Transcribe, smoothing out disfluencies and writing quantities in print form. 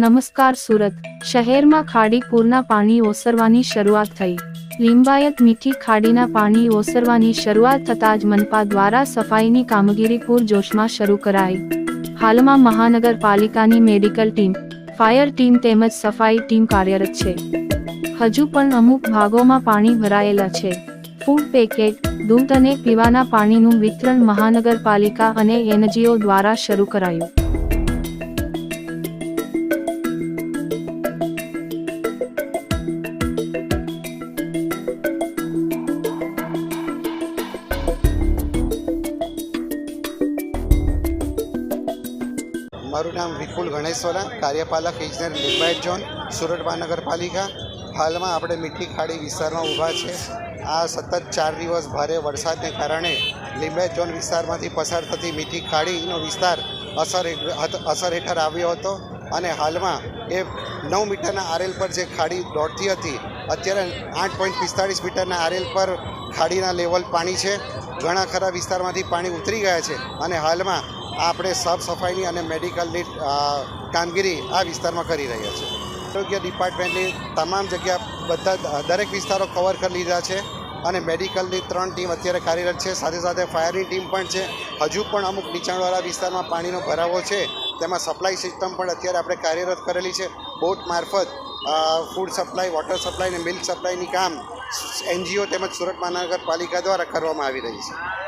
નમસ્કાર સુરત શહેરમાં ખાડી પૂરના પાણી ઓસરવાની શરૂઆત થઈ। લિંબાયત મીઠી ખાડીના પાણી ઓસરવાની શરૂઆત થતાં જ મનપા દ્વારા સફાઈની કામગીરી પૂરજોશમાં શરૂ કરાઈ। હાલમાં મહાનગરપાલિકાની મેડિકલ ટીમ, ફાયર ટીમ તેમજ સફાઈ ટીમ કાર્યરત છે। હજુ પણ અમુક ભાગોમાં પાણી ભરાયેલા છે। ફૂડ પેકેટ, દૂધ અને પીવાના પાણીનું વિતરણ મહાનગરપાલિકા અને એનજીઓ દ્વારા શરૂ કરાયું। મારું નામ વિપુલ ગણેશવાલા, કાર્યપાલક ઇજનેર લિંબાયત ઝોન, સુરત મહાનગરપાલિકા। હાલમાં આપણે મીઠી ખાડી વિસ્તારમાં ઊભા છે। આ સતત 4 દિવસ ભારે વરસાદને કારણે લિંબાયત ઝોન વિસ્તારમાંથી પસાર થતી મીઠી ખાડીનો વિસ્તાર અસર હેઠળ આવ્યો હતો અને હાલમાં એ 9 મીટરના આરએલ પર જે ખાડી દોડતી હતી, અત્યારે 8.45 મીટરના આરએલ પર ખાડીના લેવલ પાણી છે। ઘણા ખરા વિસ્તારમાંથી પાણી ઉતરી ગયા છે અને હાલમાં આપણે સાફ સફાઈની અને મેડિકલની કામગીરી આ વિસ્તારમાં કરી રહ્યા છીએ। આરોગ્ય ડિપાર્ટમેન્ટની તમામ જગ્યા દરેક વિસ્તારો કવર કરી લીધા છે અને મેડિકલની 3 ટીમ અત્યારે કાર્યરત છે। સાથે સાથે ફાયરની ટીમ પણ છે। હજુ પણ અમુક નીચાણવાળા વિસ્તારમાં પાણીનો ભરાવો છે, તેમાં સપ્લાય સિસ્ટમ પણ અત્યારે આપણે કાર્યરત કરેલી છે। બોટ મારફત ફૂડ સપ્લાય, વોટર સપ્લાય અને મિલ્ક સપ્લાયની કામ એનજીઓ તેમજ સુરત મહાનગરપાલિકા દ્વારા કરવામાં આવી રહી છે।